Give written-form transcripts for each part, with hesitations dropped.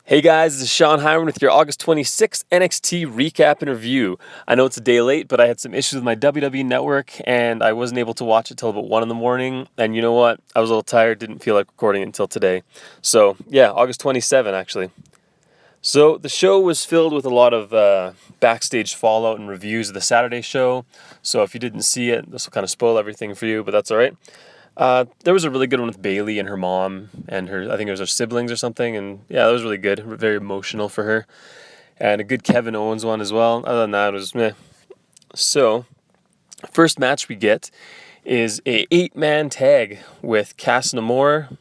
Hey guys, this is Sean Hyman with your August 26th NXT recap and review. I know it's a day late, but I had some issues with my WWE network and I wasn't able to watch it till about 1 in the morning. And you know what? I was a little tired, didn't feel like recording it until today. So, yeah, August 27th actually. So, the show was filled with a lot of backstage fallout and reviews of the Saturday show. So, if you didn't see it, this will kind of spoil everything for you, but that's all right. There was a really good one with Bailey and her mom and I think it was her siblings or something. And yeah, that was really good. Very emotional for her. And a good Kevin Owens one as well. Other than that, it was meh. So, first match we get is a 8-man tag with Cass Namor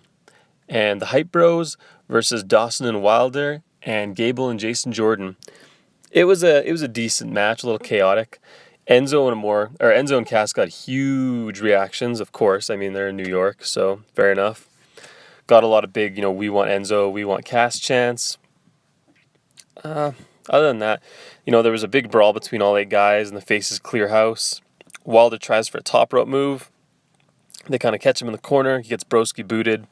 and the Hype Bros versus Dawson and Wilder and Gable and Jason Jordan. It was a decent match, a little chaotic. Enzo and Cass got huge reactions, of course. I mean, they're in New York, so fair enough. Got a lot of big, we want Enzo, we want Cass chants. Other than that, there was a big brawl between all 8 guys in the Faces Clear House. Wilder tries for a top rope move. They kind of catch him in the corner. He gets Broski booted.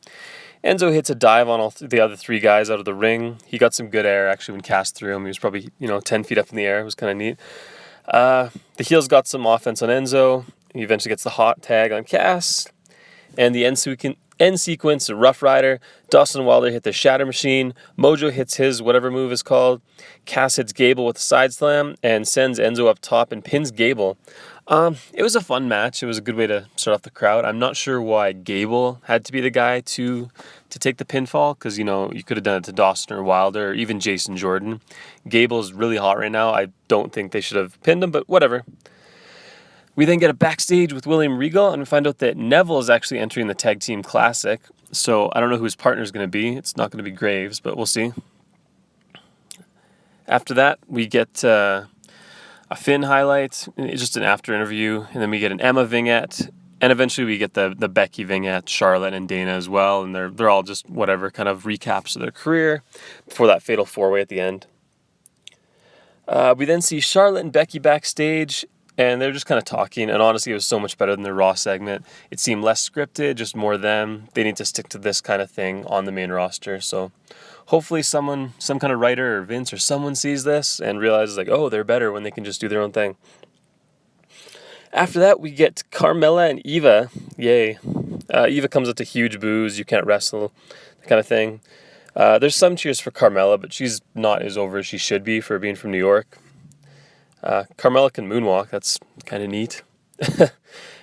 Enzo hits a dive on all the other 3 guys out of the ring. He got some good air, actually, when Cass threw him. He was probably, 10 feet up in the air. It was kind of neat. The heels got some offense on Enzo. He eventually gets the hot tag on Cass. And the end sequence, Rough Rider. Dawson and Wilder hit the Shatter Machine. Mojo hits his whatever move is called. Cass hits Gable with a side slam and sends Enzo up top and pins Gable. It was a fun match. It was a good way to start off the crowd. I'm not sure why Gable had to be the guy to take the pinfall because, you could have done it to Dawson or Wilder or even Jason Jordan. Gable's really hot right now. I don't think they should have pinned him, but whatever. We then get a backstage with William Regal and we find out that Neville is actually entering the Tag Team Classic. So I don't know who his partner is going to be. It's not going to be Graves, but we'll see. After that, we get a Finn highlight, just an after interview, and then we get an Emma vignette, and eventually we get the Becky vignette, Charlotte and Dana as well, and they're all just whatever kind of recaps of their career before that fatal 4-way at the end. We then see Charlotte and Becky backstage, and they're just kind of talking, and honestly it was so much better than their Raw segment. It seemed less scripted, just more them. They need to stick to this kind of thing on the main roster, so hopefully some kind of writer or Vince or someone sees this and realizes oh, they're better when they can just do their own thing. After that, we get Carmella and Eva. Yay. Eva comes up to huge boos, you can't wrestle, that kind of thing. There's some cheers for Carmella, but she's not as over as she should be for being from New York. Carmella can moonwalk, that's kind of neat. And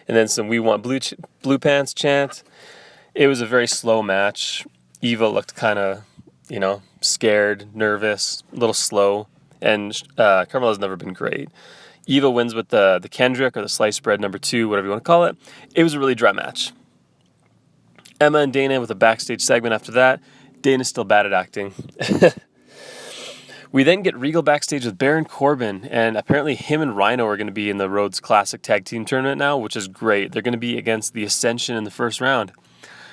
then some We Want Blue Pants chant. It was a very slow match. Eva looked kind of scared, nervous, a little slow, and Carmella's never been great. Eva wins with the Kendrick or the sliced bread number 2, whatever you want to call it. It was a really dry match. Emma and Dana with a backstage segment after that. Dana's still bad at acting. We then get Regal backstage with Baron Corbin, and apparently him and Rhino are going to be in the Rhodes Classic Tag Team Tournament now, which is great. They're going to be against the Ascension in the first round.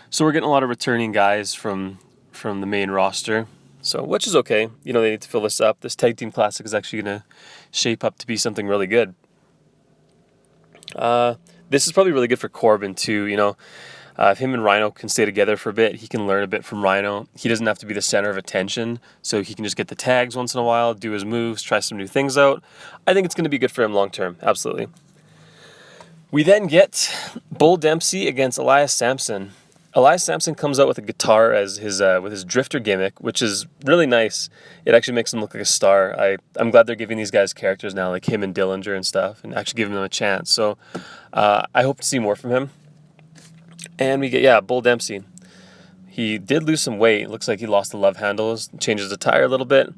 So we're getting a lot of returning guys from the main roster, so which is okay. They need to fill this up. This Tag Team Classic is actually going to shape up to be something really good. This is probably really good for Corbin too. If him and Rhino can stay together for a bit, he can learn a bit from Rhino. He doesn't have to be the center of attention, so he can just get the tags once in a while, do his moves, try some new things out. I think it's going to be good for him long term, absolutely. We then get Bull Dempsey against Elias Sampson. Elias Sampson comes out with a guitar as with his drifter gimmick, which is really nice. It actually makes him look like a star. I'm glad they're giving these guys characters now, like him and Dillinger and stuff, and actually giving them a chance. So I hope to see more from him. And we get, Bull Dempsey. He did lose some weight. It looks like he lost the love handles, changes the tire a little bit.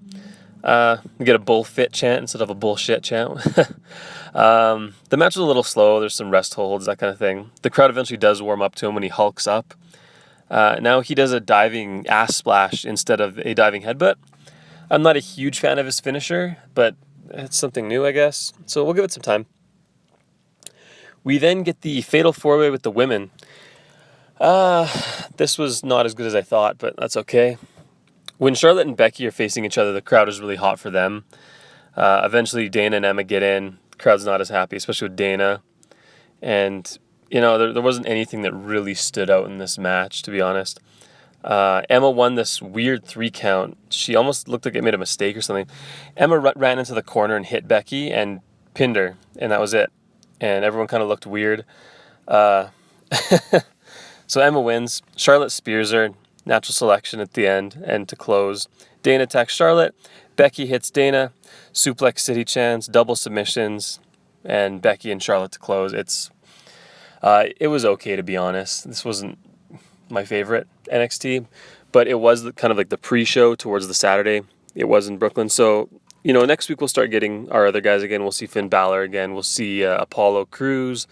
We get a bull fit chant instead of a bullshit chant. The match was a little slow. There's some rest holds, that kind of thing. The crowd eventually does warm up to him when he hulks up. Now he does a diving ass splash instead of a diving headbutt. I'm not a huge fan of his finisher, but it's something new, I guess. So we'll give it some time. We then get the Fatal 4-Way with the women. This was not as good as I thought, but that's okay. When Charlotte and Becky are facing each other, the crowd is really hot for them. Eventually, Dana and Emma get in. The crowd's not as happy, especially with Dana. And, there wasn't anything that really stood out in this match, to be honest. Emma won this weird 3 count. She almost looked like it made a mistake or something. Emma ran into the corner and hit Becky and pinned her, and that was it. And everyone kind of looked weird. Uh, so Emma wins. Charlotte spears her. Natural selection at the end and to close. Dana attacks Charlotte. Becky hits Dana. Suplex City chants, double submissions, and Becky and Charlotte to close. It was okay, to be honest. This wasn't my favorite NXT, but it was kind of like the pre-show towards the Saturday. It was in Brooklyn. So, next week we'll start getting our other guys again. We'll see Finn Balor again. We'll see Apollo Crews.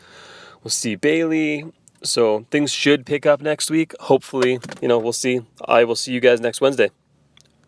We'll see Bailey. So things should pick up next week. Hopefully, we'll see. I will see you guys next Wednesday.